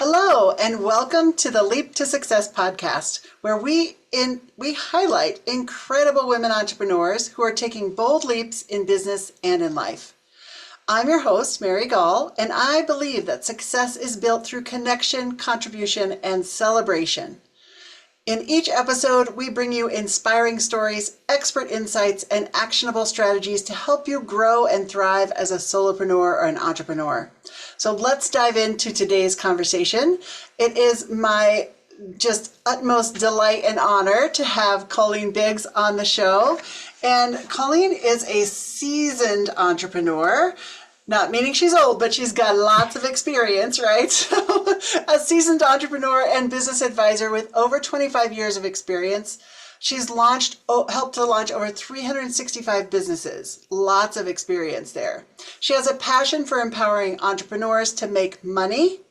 Hello, and welcome to the Leap to Success podcast, where we highlight incredible women entrepreneurs who are taking bold leaps in business and in life. I'm your host, Mary Gaul, and I believe that success is built through connection, contribution, and celebration. In each episode, we bring you inspiring stories, expert insights, and actionable strategies to help you grow and thrive as a solopreneur or an entrepreneur. So let's dive into today's conversation. It is my just utmost delight and honor to have Colleen Biggs on the show. And Colleen is a seasoned entrepreneur. Not meaning she's old, but she's got lots of experience, right? So, a seasoned entrepreneur and business advisor with over 25 years of experience. She's helped to launch over 365 businesses. Lots of experience there. She has a passion for empowering entrepreneurs to make money.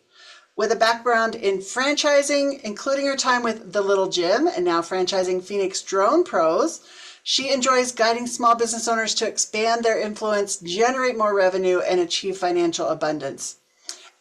With a background in franchising, including her time with The Little Gym and now franchising Phoenix Drone Pros, she enjoys guiding small business owners to expand their influence, generate more revenue, and achieve financial abundance.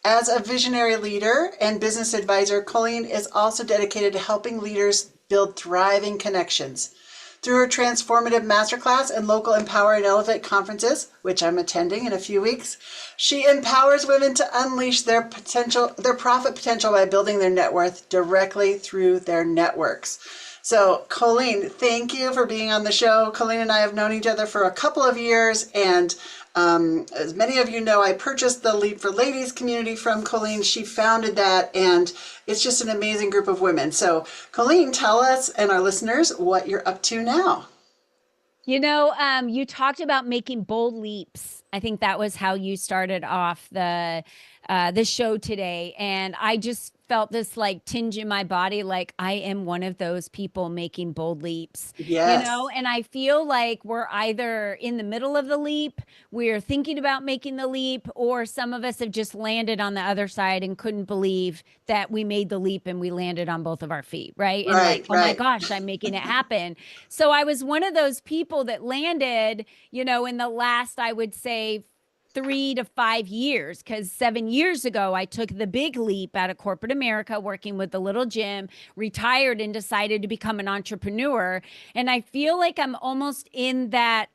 As a visionary leader and business advisor, Colleen is also dedicated to helping leaders build thriving connections. Through her transformative masterclass and local Empower and Elevate conferences, which I'm attending in a few weeks, she empowers women to unleash their profit potential by building their net worth directly through their networks. So, Colleen, thank you for being on the show. Colleen and I have known each other for a couple of years, and as many of you know, I purchased the Leap for Ladies community from Colleen. She founded that, and it's just an amazing group of women. So, Colleen, tell us and our listeners what you're up to now. You talked about making bold leaps. I think that was how you started off the show today, and I just felt this like tinge in my body, like I am one of those people making bold leaps. Yes. And I feel like we're either in the middle of the leap, we're thinking about making the leap, or some of us have just landed on the other side and couldn't believe that we made the leap and we landed on both of our feet, right? And like, oh my gosh, I'm making it happen. So I was one of those people that landed, in the last, I would say, 3 to 5 years, because 7 years ago, I took the big leap out of corporate America, working with the Little Gym, retired, and decided to become an entrepreneur. And I feel like I'm almost in that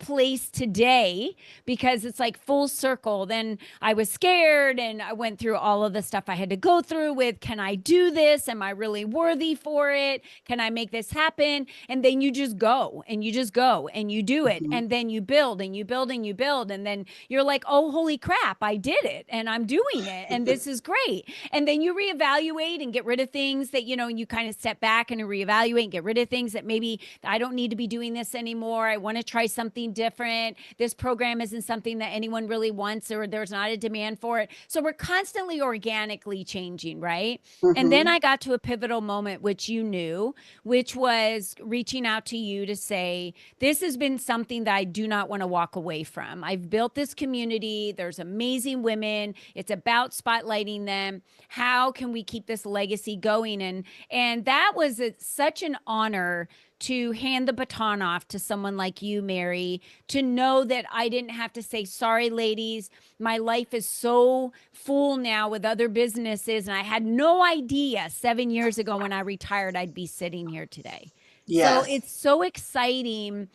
place today, because it's like full circle. Then I was scared and I went through all of the stuff I had to go through with, can I do this? Am I really worthy for it? Can I make this happen? And then you just go and you just go and you do it. And then you build and you build and you build. And then you're like, oh, holy crap, I did it and I'm doing it. And this is great. And then you reevaluate and get rid of things that, you kind of step back and reevaluate and get rid of things that maybe I don't need to be doing this anymore. I want to try something different. This program isn't something that anyone really wants, or there's not a demand for it. So we're constantly organically changing, right? And then I got to a pivotal moment, which you knew, which was reaching out to you to say, this has been something that I do not want to walk away from. I've built this community. There's amazing women. It's about spotlighting them. How can we keep this legacy going? And that was such an honor to hand the baton off to someone like you, Mary, to know that I didn't have to say, sorry, ladies, my life is so full now with other businesses. And I had no idea 7 years ago when I retired, I'd be sitting here today. Yes. So it's so exciting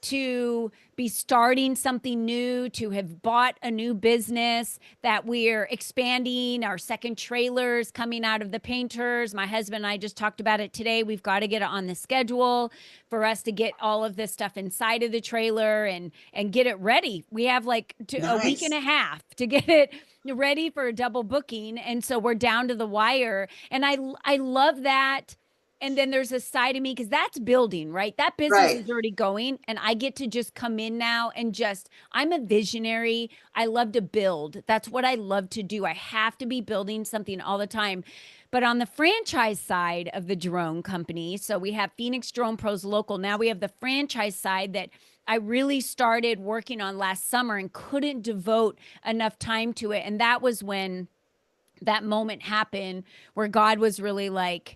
to be starting something new, to have bought a new business, that we're expanding. Our second trailer's coming out of the painters. My husband and I just talked about it today. We've got to get it on the schedule for us to get all of this stuff inside of the trailer and get it ready. We have like a week and a half to get it ready for a double booking. And so we're down to the wire. And I love that. And then there's a side of me, because that's building, right? That business is already going, and I get to just come in now and I'm a visionary. I love to build. That's what I love to do. I have to be building something all the time. But on the franchise side of the drone company, so we have Phoenix Drone Pros local. Now we have the franchise side that I really started working on last summer and couldn't devote enough time to it. And that was when that moment happened where God was really like,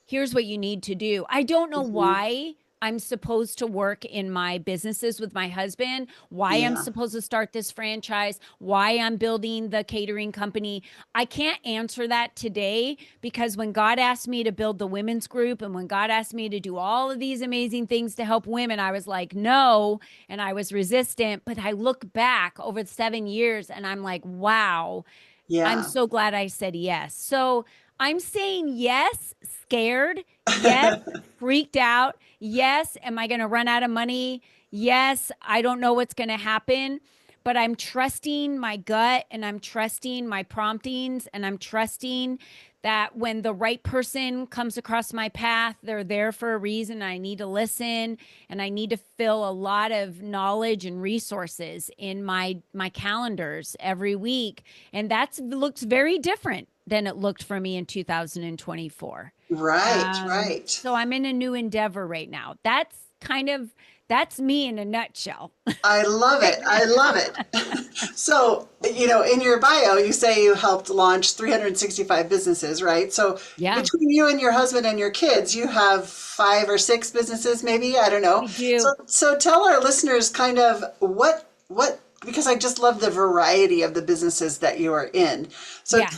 here's what you need to do. I don't know why I'm supposed to work in my businesses with my husband, why I'm Yeah. supposed to start this franchise, why I'm building the catering company. I can't answer that today because when God asked me to build the women's group and when God asked me to do all of these amazing things to help women, I was like, no. And I was resistant. But I look back over 7 years and I'm like, wow, I'm Yeah. so glad I said yes. So I'm saying yes, scared. Yes, freaked out. Yes, am I going to run out of money? Yes, I don't know what's going to happen. But I'm trusting my gut and I'm trusting my promptings and I'm trusting that when the right person comes across my path, they're there for a reason. I need to listen and I need to fill a lot of knowledge and resources in my calendars every week. And that looks very different than it looked for me in 2024. Right, right. So I'm in a new endeavor right now. That's me in a nutshell. I love it. I love it. So, in your bio, you say you helped launch 365 businesses, right? So, Yeah, between you and your husband and your kids, you have 5 or 6 businesses, maybe. I don't know. we So, do. so tell our listeners kind of because I just love the variety of the businesses that you are in. So, Yeah.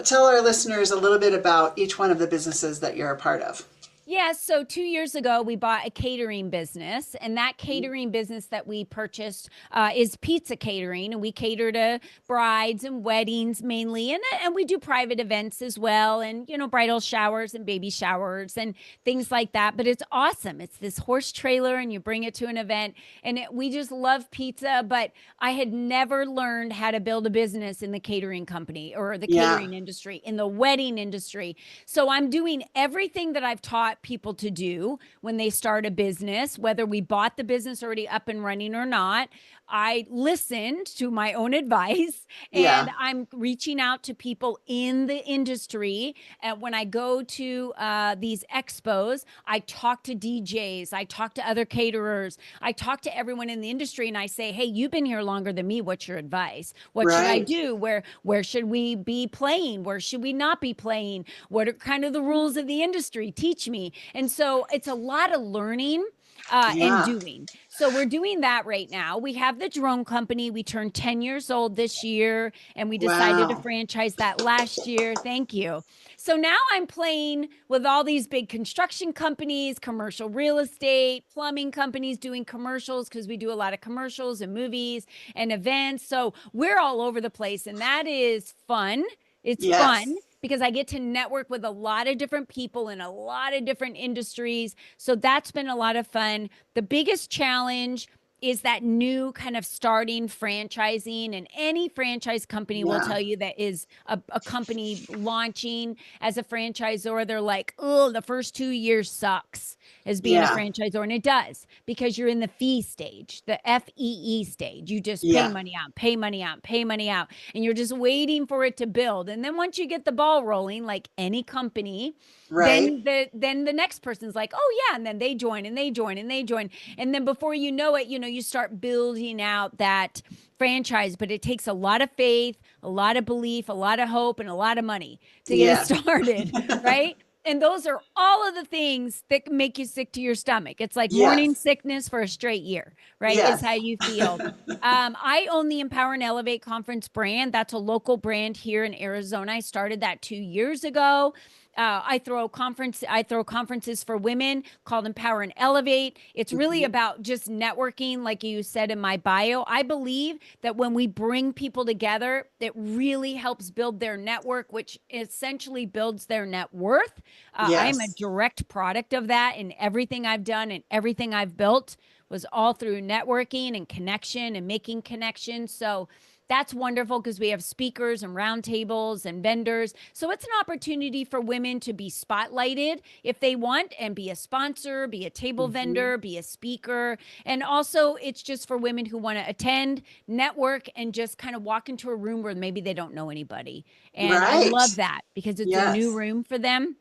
tell our listeners a little bit about each one of the businesses that you're a part of. Yeah, so 2 years ago, we bought a catering business, and that catering business that we purchased is pizza catering, and we cater to brides and weddings mainly, and we do private events as well, and bridal showers and baby showers and things like that. But it's awesome. It's this horse trailer, and you bring it to an event, and we just love pizza. But I had never learned how to build a business in the catering company or the Yeah, catering industry, in the wedding industry. So I'm doing everything that I've taught people to do when they start a business, whether we bought the business already up and running or not. I listened to my own advice and yeah, I'm reaching out to people in the industry. And when I go to these expos, I talk to DJs, I talk to other caterers, I talk to everyone in the industry and I say, hey, you've been here longer than me. What's your advice? What should I right. do? Where should we be playing? Where should we not be playing? What are kind of the rules of the industry? Teach me. And so it's a lot of learning and Yeah, doing. So we're doing that right now. We have the drone company. We turned 10 years old this year and we decided to wow. franchise that last year. Thank you. So now I'm playing with all these big construction companies, commercial real estate, plumbing companies doing commercials because we do a lot of commercials and movies and events. So we're all over the place and that is fun. It's fun Yes. because I get to network with a lot of different people in a lot of different industries. So that's been a lot of fun. The biggest challenge is that new kind of starting franchising, and any franchise company will Yeah. tell you that is a company launching as a franchisor. They're like, oh, the first 2 years sucks as being a Yeah. franchisor. And it does because you're in the fee stage, the FEE stage. You just pay Yeah. money out, pay money out, pay money out, and you're just waiting for it to build. And then once you get the ball rolling, like any company, Right. then the next person's like, oh yeah, and then they join and they join and they join. And then before you know it, you start building out that franchise, but it takes a lot of faith, a lot of belief, a lot of hope, and a lot of money to get it Yeah. started, right? And those are all of the things that make you sick to your stomach. It's like morning Yes. sickness for a straight year, right? Is Yes. how you feel. I own the Empower and Elevate Conference brand. That's a local brand here in Arizona. I started that 2 years ago. I throw conferences for women called Empower and Elevate. It's really Mhm. about just networking, like you said in my bio. I believe that when we bring people together, it really helps build their network, which essentially builds their net worth. I am a Yes. direct product of that, and everything I've done and everything I've built was all through networking and connection and making connections. So that's wonderful because we have speakers and roundtables and vendors. So it's an opportunity for women to be spotlighted if they want and be a sponsor, be a table Mhm. vendor, be a speaker. And also, it's just for women who want to attend, network, and just kind of walk into a room where maybe they don't know anybody. And I Right. love that because it's a new Yes. room for them.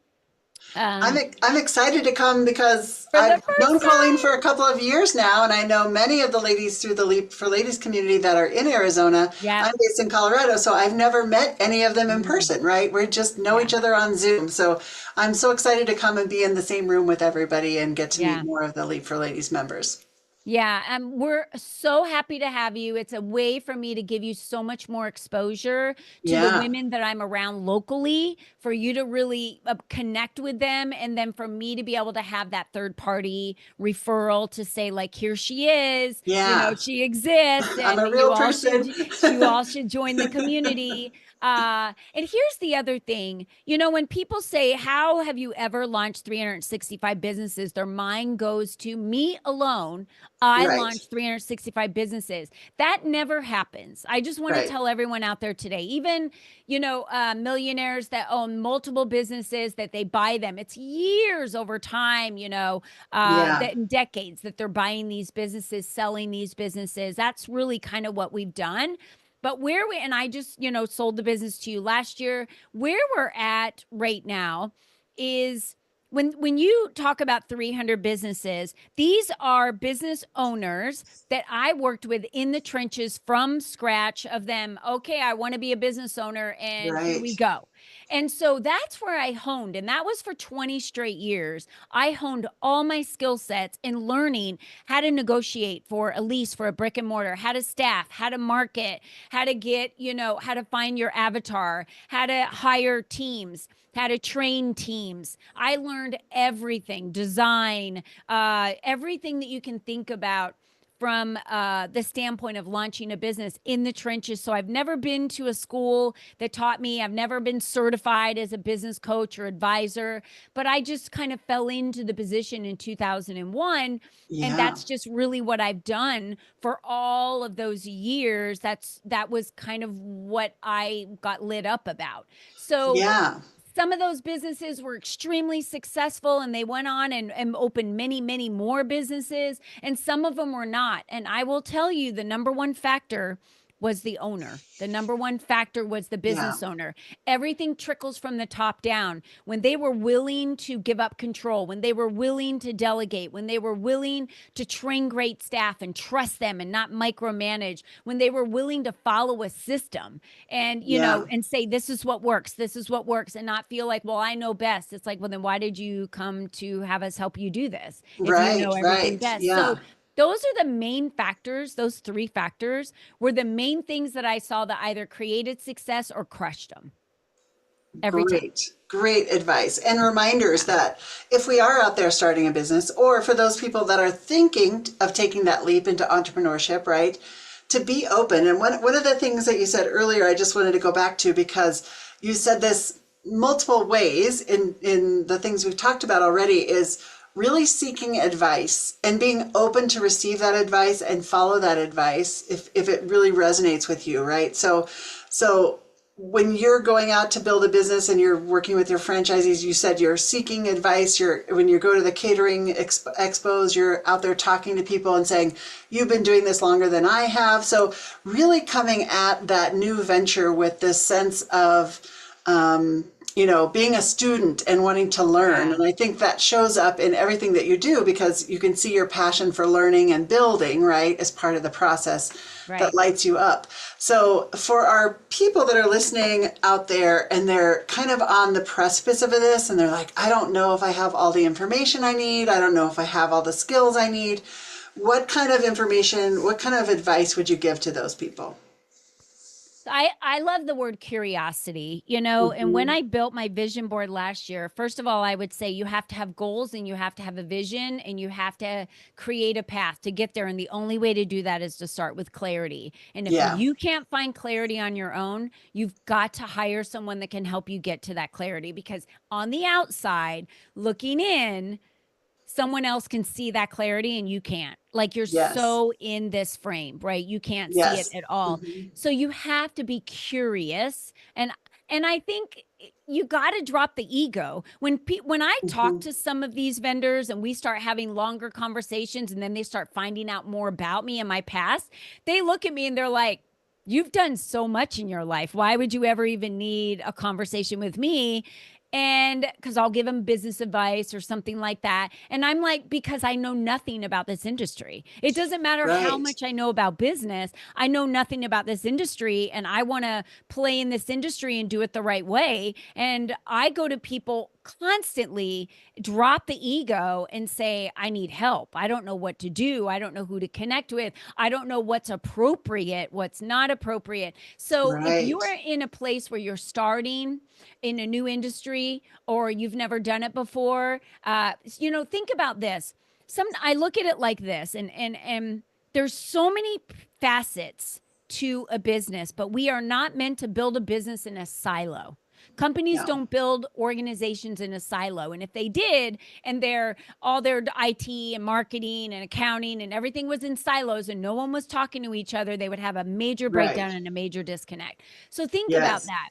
Um, I'm excited to come because for the I've known first Colleen for time. a couple of years now, and I know many of the ladies through the Leap for Ladies community that are in Arizona. Yep. I'm based in Colorado, so I've never met any of them in Mhm. person, right? We just know Yeah. each other on Zoom. So I'm so excited to come and be in the same room with everybody and get to meet Yeah. more of the Leap for Ladies members. Yeah, we're so happy to have you. It's a way for me to give you so much more exposure to the Yeah, women that I'm around locally, for you to really connect with them, and then for me to be able to have that third party referral to say, like, here she is, yeah. she exists, I'm and a real person. you all should join the community. And here's the other thing, when people say, how have you ever launched 365 businesses? Their mind goes to me alone. I Right, launched 365 businesses. That never happens. I just want to right. tell everyone out there today, even, millionaires that own multiple businesses, that they buy them. It's years over time, Yeah, that in decades that they're buying these businesses, selling these businesses. That's really kind of what we've done. But and I just, sold the business to you last year. Where we're at right now is, when you talk about 300 businesses, these are business owners that I worked with in the trenches from scratch, of them, okay, I want to be a business owner, and here right. we go. And so that's where I honed, and that was for 20 straight years. I honed all my skill sets in learning how to negotiate for a lease for a brick and mortar, how to staff, how to market, how to get, how to find your avatar, how to hire teams, how to train teams. I learned everything, design, everything that you can think about from the standpoint of launching a business in the trenches. So I've never been to a school that taught me. I've never been certified as a business coach or advisor, but I just kind of fell into the position in 2001. And Yeah, that's just really what I've done for all of those years. That was kind of what I got lit up about. So yeah. some of those businesses were extremely successful, and they went on and opened many, many more businesses. And some of them were not. And I will tell you, the number one factor was the owner. The number one factor was the Yeah, business owner. Everything trickles from the top down. When they were willing to give up control, when they were willing to delegate, when they were willing to train great staff and trust them and not micromanage, when they were willing to follow a system, and yeah. and say, this is what works, this is what works, and not feel like, well, I know best. It's like, well, then why did you come to have us help you do this if you know Right, everything right. best? So Yeah. those are the main factors. Those three factors were the main things that I saw that either created success or crushed them every time. Great, great advice. And reminders Yeah. that if we are out there starting a business, or for those people that are thinking of taking that leap into entrepreneurship, right, to be open. And one of the things that you said earlier, I just wanted to go back to, because you said this multiple ways in the things we've talked about already, is really seeking advice and being open to receive that advice and follow that advice if it really resonates with you, right? So when you're going out to build a business and you're working with your franchisees, you said you're seeking advice. When you go to the catering expos, you're out there talking to people and saying, you've been doing this longer than I have. So really coming at that new venture with this sense of, being a student and wanting to learn. Yeah. And I think that shows up in everything that you do, because you can see your passion for learning and building, right, as part of the process that Right. lights you up. So for our people that are listening out there and they're kind of on the precipice of this, and they're like, I don't know if I have all the information I need. I don't know if I have all the skills I need. What kind of information, what kind of advice would you give to those people? I love the word curiosity, and when Hmm. I built my vision board last year, first of all, I would say you have to have goals, and you have to have a vision, and you have to create a path to get there. And the only way to do that is to start with clarity. And if Yeah. you can't find clarity on your own, you've got to hire someone that can help you get to that clarity, because on the outside, looking in, someone else can see that clarity and you can't. Like, you're Yes. so in this frame, right? You can't see it Yes. at all. Hmm. So you have to be curious, and I think you got to drop the ego. When I talk Hmm. to some of these vendors and we start having longer conversations, and then they start finding out more about me and my past, they look at me and they're like, you've done so much in your life. Why would you ever even need a conversation with me? And because I'll give them business advice or something like that. And I'm like, because I know nothing about this industry. It doesn't matter how Right. much I know about business. I know nothing about this industry, and I want to play in this industry and do it the right way. And I go to people constantly, drop the ego and say, I need help. I don't know what to do. I don't know who to connect with. I don't know what's appropriate, what's not appropriate. So if you Right. are in a place where you're starting in a new industry or you've never done it before, think about this. I look at it like this, and there's so many facets to a business, but we are not meant to build a business in a silo. Companies No. don't build organizations in a silo. And if they did, and all their IT and marketing and accounting and everything was in silos and no one was talking to each other, they would have a major Right. breakdown and a major disconnect. So think about Yes. that.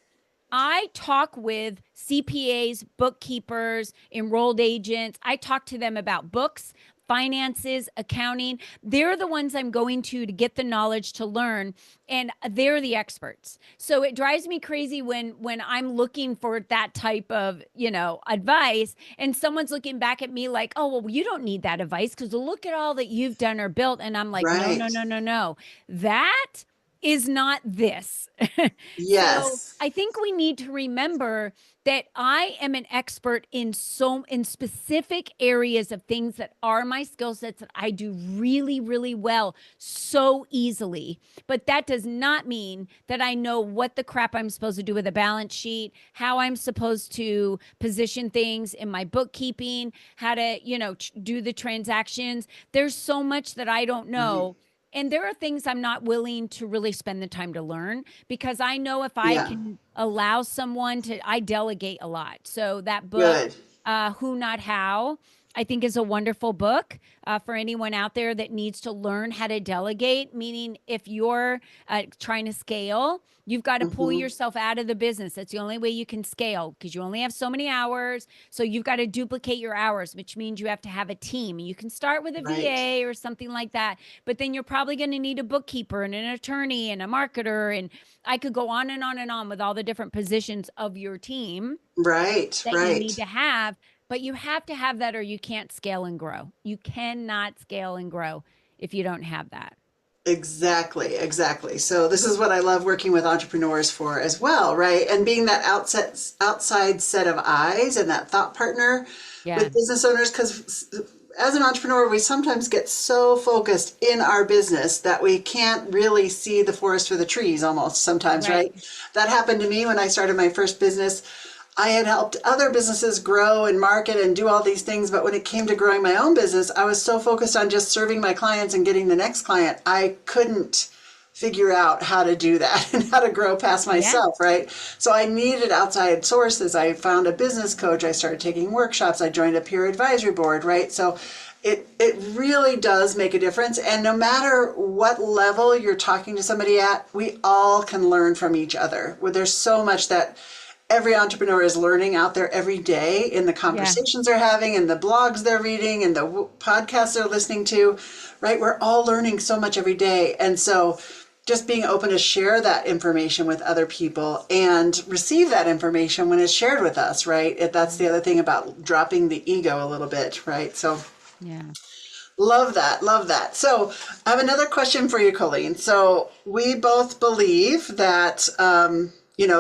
I talk with CPAs, bookkeepers, enrolled agents. I talk to them about books, finances, accounting. They're the ones I'm going to get the knowledge to learn, and they're the experts. So it drives me crazy when I'm looking for that type of, advice, and someone's looking back at me like, "Oh, well, you don't need that advice because look at all that you've done or built." And I'm like, "No, no, Right. no, no, no. That is not this." So Yes. I think we need to remember that I am an expert in specific areas of things that are my skill sets that I do really, really well so easily. But that does not mean that I know what the crap I'm supposed to do with a balance sheet, how I'm supposed to position things in my bookkeeping, how to, do the transactions. There's so much that I don't Right. know. And there are things I'm not willing to really spend the time to learn, because I know if I Yeah. can allow someone I delegate a lot. So that book, Good. Who Not How, I think is a wonderful book for anyone out there that needs to learn how to delegate. Meaning, if you're trying to scale, you've got to pull Hmm. yourself out of the business. That's the only way you can scale, because you only have so many hours. So you've got to duplicate your hours, which means you have to have a team. You can start with a Right. VA or something like that, but then you're probably going to need a bookkeeper and an attorney and a marketer. And I could go on and on and on with all the different positions of your team Right. that you need Right. to have, but you have to have that or you can't scale and grow. You cannot scale and grow if you don't have that. Exactly, exactly. So this is what I love working with entrepreneurs for as well, right? And being that outside set of eyes and that thought partner Yeah. with business owners, because as an entrepreneur, we sometimes get so focused in our business that we can't really see the forest for the trees almost sometimes, Right. right? That happened to me when I started my first business. I had helped other businesses grow and market and do all these things, but when it came to growing my own business, I was so focused on just serving my clients and getting the next client. I couldn't figure out how to do that and how to grow past Yeah. myself, right? So I needed outside sources. I found a business coach. I started taking workshops. I joined a peer advisory board, right? So it really does make a difference. And no matter what level you're talking to somebody at, we all can learn from each other. There's so much that every entrepreneur is learning out there every day in the Yeah. conversations they're having and the blogs they're reading and the podcasts they're listening to, right? We're all learning so much every day. And so just being open to share that information with other people and receive that information when it's shared with us, right? That's the other thing about dropping the ego a little bit, right? So Yeah. love that. Love that. So I have another question for you, Colleen. So we both believe that,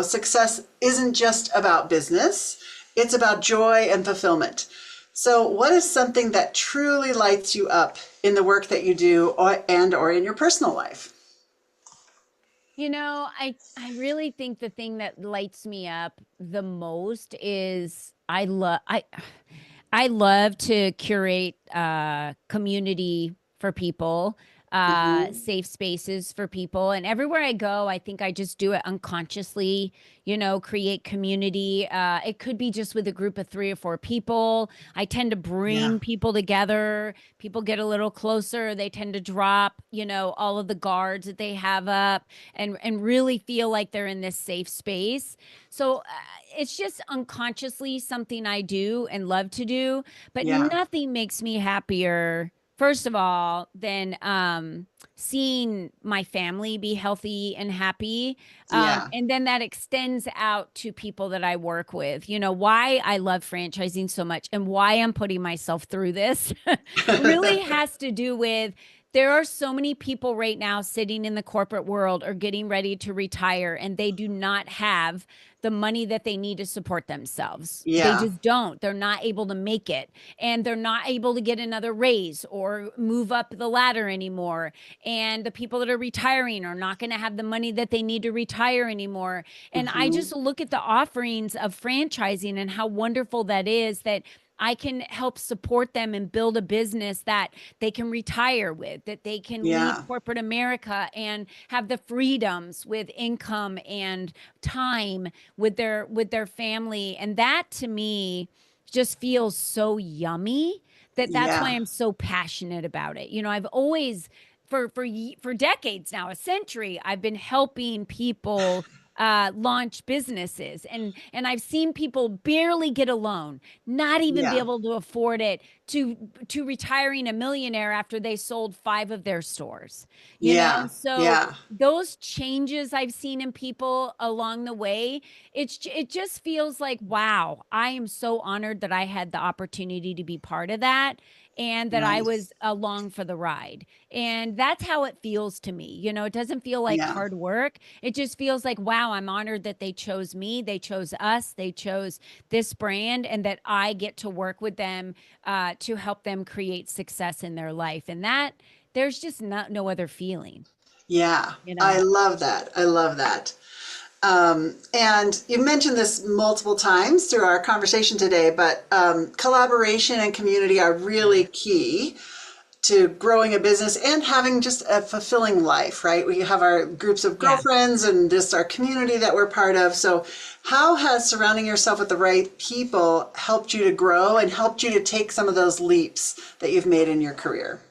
success isn't just about business. It's about joy and fulfillment. So what is something that truly lights you up in the work that you do or in your personal life? I really think the thing that lights me up the most is I love to curate community for people, Hmm. safe spaces for people. And everywhere I go, I think I just do it unconsciously, create community. It could be just with a group of 3 or 4 people. I tend to Yeah. bring people together. People get a little closer. They tend to drop, all of the guards that they have up, and really feel like they're in this safe space. So it's just unconsciously something I do and love to do, but Yeah. nothing makes me happier first of all, then seeing my family be healthy and happy. Yeah. And then that extends out to people that I work with. You know, why I love franchising so much and why I'm putting myself through this really has to do with there are so many people right now sitting in the corporate world or getting ready to retire, and they do not have the money that they need to support themselves. They Yeah. just don't. They're not able to make it, and they're not able to get another raise or move up the ladder anymore. And the people that are retiring are not going to have the money that they need to retire anymore. And I Hmm. just look at the offerings of franchising and how wonderful that is, that I can help support them and build a business that they can retire with, that they can leave Yeah. corporate America and have the freedoms with income and time with their family. And that to me just feels so yummy, that's why Yeah. I'm so passionate about it. You know, I've always for decades now, a century, I've been helping people launch businesses, and I've seen people barely get a loan, not even be Yeah. able to afford it, to retiring a millionaire after they sold 5 of their stores. You know, Yeah. so Yeah. those changes I've seen in people along the way, it just feels like, wow, I am so honored that I had the opportunity to be part of that, and that I Nice. was along for the ride. And that's how it feels to me. You know, it doesn't feel like Yeah. hard work. It just feels like, wow, I'm honored that they chose me, they chose us, they chose this brand, and that I get to work with them to help them create success in their life. And that there's just no other feeling, Yeah. you I know? love that. I love that. And you mentioned this multiple times through our conversation today, but collaboration and community are really key to growing a business and having just a fulfilling life, right? We have our groups of Yeah. girlfriends and just our community that we're part of. So, how has surrounding yourself with the right people helped you to grow and helped you to take some of those leaps that you've made in your career?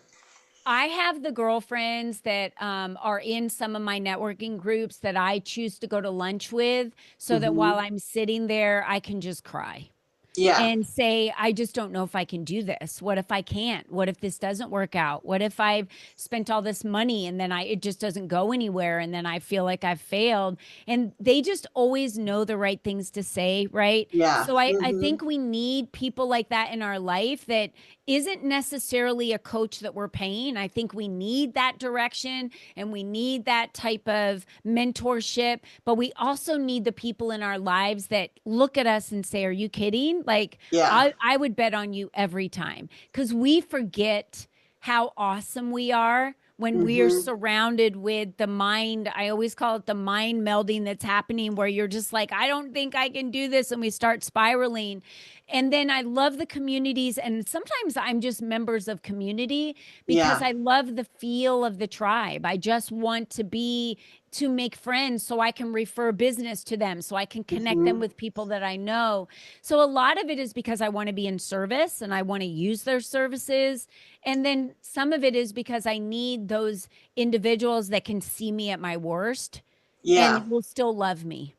I have the girlfriends that are in some of my networking groups that I choose to go to lunch with, so that Hmm. while I'm sitting there, I can just cry Yeah. and say, I just don't know if I can do this. What if I can't? What if this doesn't work out? What if I've spent all this money and then it just doesn't go anywhere, and then I feel like I've failed? And they just always know the right things to say, right? Yeah. So I Hmm. think we need people like that in our life that isn't necessarily a coach that we're paying. I think we need that direction and we need that type of mentorship, but we also need the people in our lives that look at us and say, are you kidding? Like, Yeah. I would bet on you every time, because we forget how awesome we are when we are Hmm. surrounded with the mind. I always call it the mind melding that's happening, where you're just like, I don't think I can do this. And we start spiraling. And then I love the communities. And sometimes I'm just members of community because Yeah. I love the feel of the tribe. I just want to make friends so I can refer business to them, so I can connect them Hmm. with people that I know. So a lot of it is because I want to be in service and I want to use their services. And then some of it is because I need those individuals that can see me at my worst Yeah. and will still love me.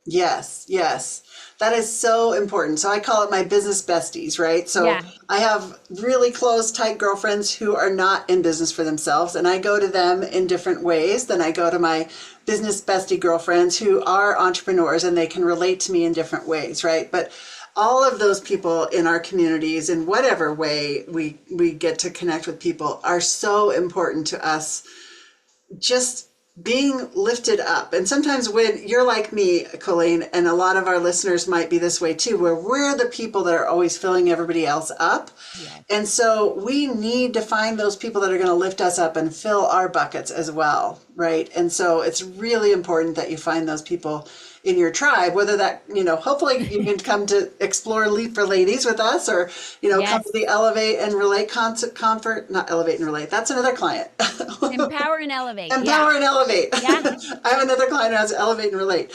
Yes, yes. That is so important. So I call it my business besties, right? So Yeah. I have really close, tight girlfriends who are not in business for themselves, and I go to them in different ways than I go to my business bestie girlfriends who are entrepreneurs and they can relate to me in different ways, right? But all of those people in our communities, in whatever way we get to connect with people, are so important to us, just being lifted up. And sometimes when you're like me, Colleen, and a lot of our listeners might be this way too, where we're the people that are always filling everybody else up. Yes. And so we need to find those people that are going to lift us up and fill our buckets as well, right? And so it's really important that you find those people in your tribe, whether that, hopefully you can come to explore Leap for Ladies with us, or, come to Yes. the Elevate and Relate concert, comfort, not Elevate and Relate. That's another client. Empower and elevate. Yeah. Empower and Elevate. Yeah. I have another client who has Elevate and Relate.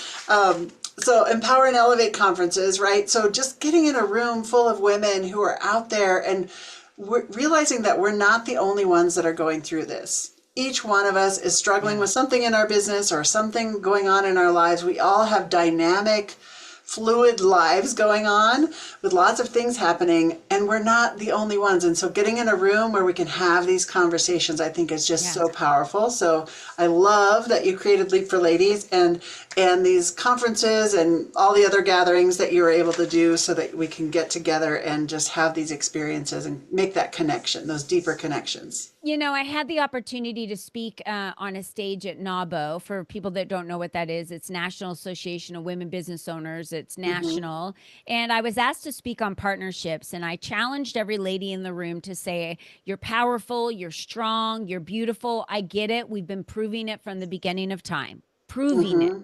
So Empower and Elevate conferences, right? So just getting in a room full of women who are out there and we're realizing that we're not the only ones that are going through this. Each one of us is struggling Yeah. with something in our business or something going on in our lives. We all have dynamic fluid lives going on with lots of things happening, and we're not the only ones. And so getting in a room where we can have these conversations, I think, is just so powerful. So I love that you created Leap for Ladies and these conferences and all the other gatherings that you were able to do so that we can get together and just have these experiences and make that connection, those deeper connections. You know, I had the opportunity to speak on a stage at NABO. For people that don't know what that is, it's National Association of Women Business Owners. It's national. And I was asked to speak on partnerships. And I challenged every lady in the room to say, you're powerful, you're strong, you're beautiful. I get it. We've been proving it from the beginning of time, proving it.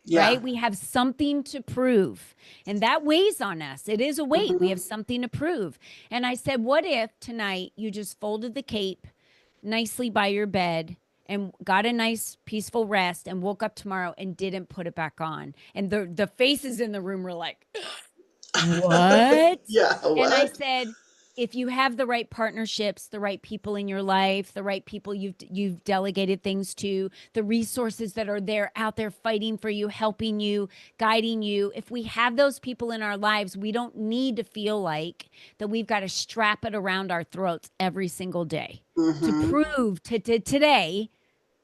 Yeah. Right? We have something to prove, and that weighs on us. It is a weight. We have something to prove. And I said, what if tonight you just folded the cape nicely by your bed and got a nice peaceful rest and woke up tomorrow and didn't put it back on? And the faces in the room were like, what? Yeah. What? And I said, if you have the right partnerships, the right people in your life, the right people you've delegated things to, the resources that are there out there fighting for you, helping you, guiding you, if we have those people in our lives, we don't need to feel like that we've got to strap it around our throats every single day to prove to today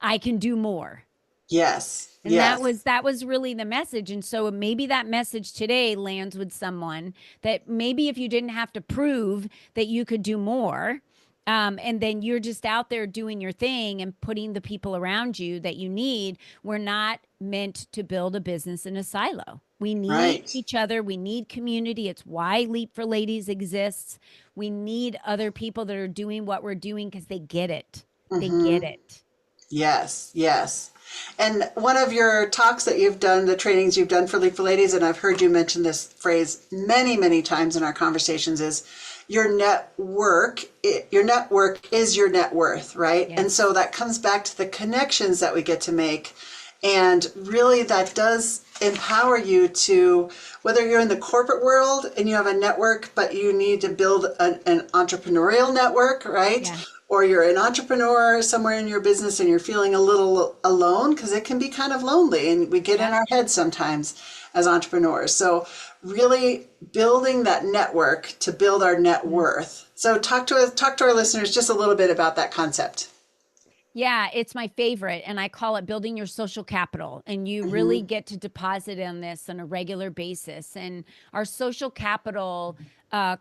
I can do more. Yes. And that was really the message. And so maybe that message today lands with someone that maybe if you didn't have to prove that you could do more, and then you're just out there doing your thing and putting the people around you that you need. We're not meant to build a business in a silo. We need each other. We need community. It's why Leap for Ladies exists. We need other people that are doing what we're doing because they get it. They get it. Yes, yes. And one of your talks that you've done, the trainings you've done for Leap for Ladies, and I've heard you mention this phrase many, many times in our conversations, is your network is your net worth, right? Yes. And so that comes back to the connections that we get to make. And really that does empower you to, whether you're in the corporate world and you have a network, but you need to build an entrepreneurial network, right? Yeah. Or you're an entrepreneur somewhere in your business and you're feeling a little alone, because it can be kind of lonely and we get in our heads sometimes as entrepreneurs. So really building that network to build our net worth. So talk to our listeners just a little bit about that concept. Yeah, it's my favorite. And I call it building your social capital. And you really get to deposit in this on a regular basis. And our social capital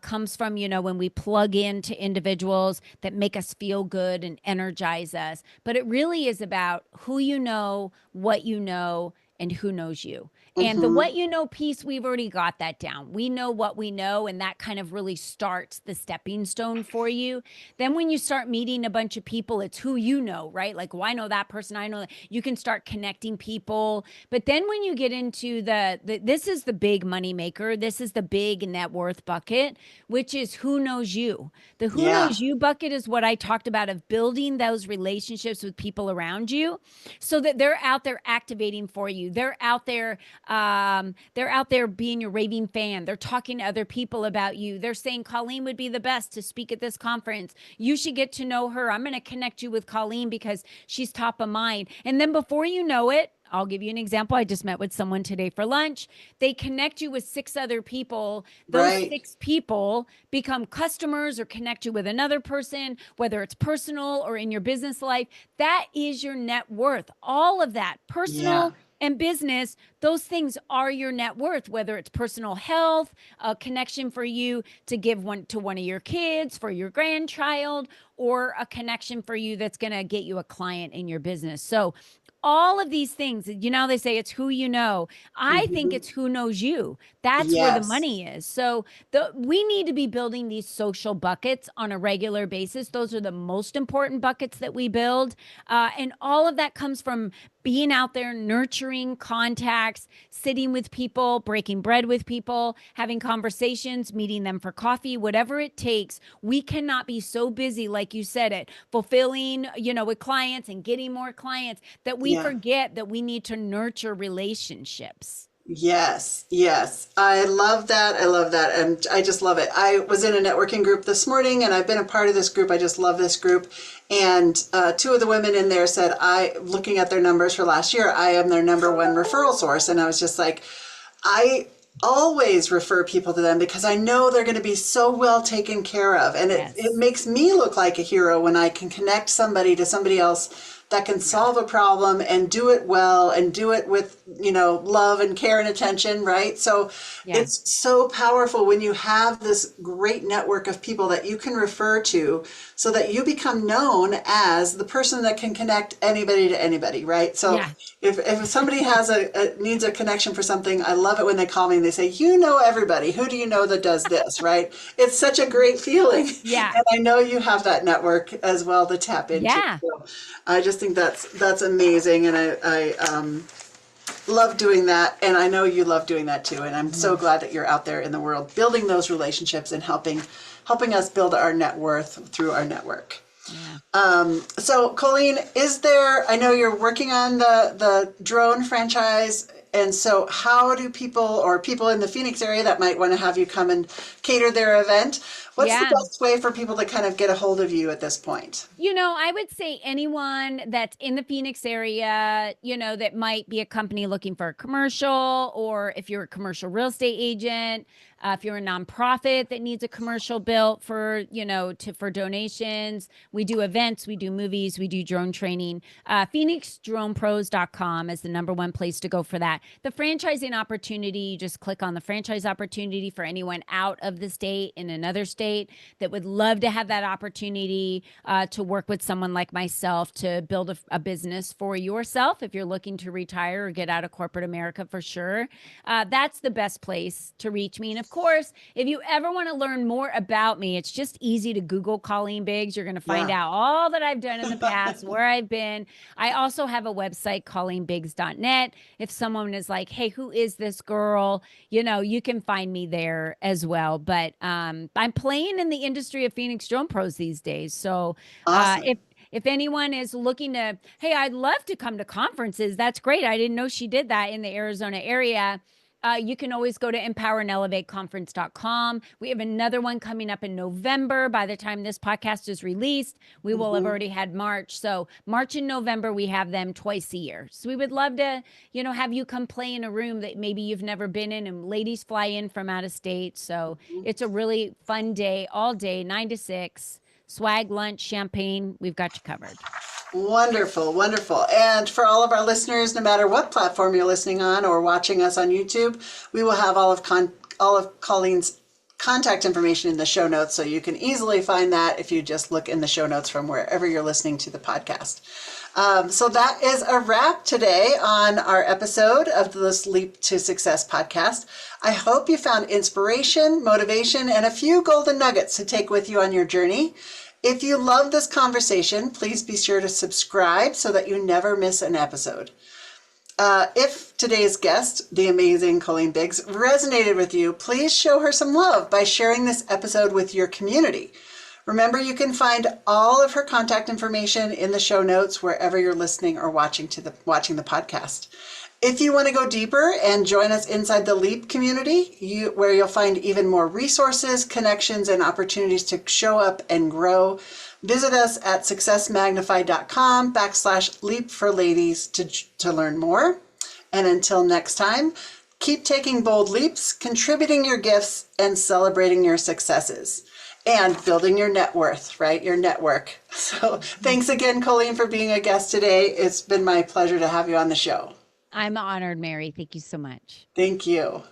comes from, when we plug into individuals that make us feel good and energize us. But it really is about who you know, what you know, and who knows you. And the what you know piece, we've already got that down. We know what we know, and that kind of really starts the stepping stone for you. Then when you start meeting a bunch of people, it's who you know, right? Like, well, I know that person, I know that. You can start connecting people. But then when you get into this is the big money maker, this is the big net worth bucket, which is who knows you. The who knows you bucket is what I talked about, of building those relationships with people around you so that they're out there activating for you. They're out there being your raving fan. They're talking to other people about you. They're saying Colleen would be the best to speak at this conference. You should get to know her. I'm going to connect you with Colleen because she's top of mind. And then before you know it, I'll give you an example. I just met with someone today for lunch. They connect you with 6 other people. Those 6 people become customers or connect you with another person, whether it's personal or in your business life. That is your net worth. All of that, personal and business, those things are your net worth, whether it's personal health, a connection for you to give one to one of your kids, for your grandchild, or a connection for you that's going to get you a client in your business. So all of these things, they say it's who you know. I think it's who knows you. That's where the money is. So we need to be building these social buckets on a regular basis. Those are the most important buckets that we build. And all of that comes from being out there, nurturing contacts, sitting with people, breaking bread with people, having conversations, meeting them for coffee, whatever it takes. We cannot be so busy, like you said it, fulfilling, with clients and getting more clients, that we forget that we need to nurture relationships. Yes, yes. I love that. I love that. And I just love it. I was in a networking group this morning and I've been a part of this group. I just love this group. And 2 of the women in there said, looking at their numbers for last year, I am their #1 referral source. And I was just like, I always refer people to them because I know they're going to be so well taken care of. And it Yes. makes me look like a hero when I can connect somebody to somebody else that can Yeah. solve a problem and do it well and do it with, love and care and attention, right? So Yeah. it's so powerful when you have this great network of people that you can refer to so that you become known as the person that can connect anybody to anybody, right? So Yeah. if somebody has needs a connection for something, I love it when they call me and they say, you know everybody. Who do you know that does this, right? It's such a great feeling. Yeah. And I know you have that network as well to tap into. Yeah. So I just think that's amazing. And I love doing that. And I know you love doing that too. And I'm so Mhm. glad that you're out there in the world building those relationships and helping us build our net worth through our network. Yeah. So Colleen, I know you're working on the drone franchise. And so how do people in the Phoenix area that might want to have you come and cater their event, what's the Yeah. best way for people to kind of get a hold of you at this point? I would say anyone that's in the Phoenix area, that might be a company looking for a commercial, or if you're a commercial real estate agent, if you're a nonprofit that needs a commercial built for donations. We do events, we do movies, we do drone training. PhoenixDronePros.com is the number one place to go for that. The franchising opportunity, you just click on the franchise opportunity for anyone out of the state in another state that would love to have that opportunity to work with someone like myself to build a business for yourself if you're looking to retire or get out of corporate America for sure. That's the best place to reach me. And of course, if you ever want to learn more about me, it's just easy to Google Colleen Biggs. You're going to find Yeah. out all that I've done in the past, where I've been. I also have a website, ColleenBiggs.net. If someone is like, hey, who is this girl? You can find me there as well. But I'm playing in the industry of Phoenix Drone Pros these days. So Awesome. if anyone is looking to, hey, I'd love to come to conferences. That's great. I didn't know she did that in the Arizona area. You can always go to empowerandelevateconference.com. We have another one coming up in November. By the time this podcast is released, we will have already had March. So March and November, we have them twice a year. So we would love to, have you come play in a room that maybe you've never been in, and ladies fly in from out of state. So it's a really fun day, all day, 9 to 6. Swag, lunch, champagne. We've got you covered. Wonderful, wonderful. And for all of our listeners, no matter what platform you're listening on or watching us on YouTube, we will have all of Colleen's contact information in the show notes, so you can easily find that if you just look in the show notes from wherever you're listening to the podcast. So that is a wrap today on our episode of the Leap to Success podcast. I hope you found inspiration, motivation, and a few golden nuggets to take with you on your journey. If you love this conversation, please be sure to subscribe so that you never miss an episode. If today's guest, the amazing Colleen Biggs, resonated with you, please show her some love by sharing this episode with your community. Remember, you can find all of her contact information in the show notes wherever you're listening or watching the podcast. If you want to go deeper and join us inside the LEAP community, where you'll find even more resources, connections, and opportunities to show up and grow, visit us at successmagnified.com/leap for ladies to learn more. And until next time, keep taking bold leaps, contributing your gifts, and celebrating your successes. And building your net worth, right? Your network. So thanks again, Colleen, for being a guest today. It's been my pleasure to have you on the show. I'm honored, Mary. Thank you so much. Thank you.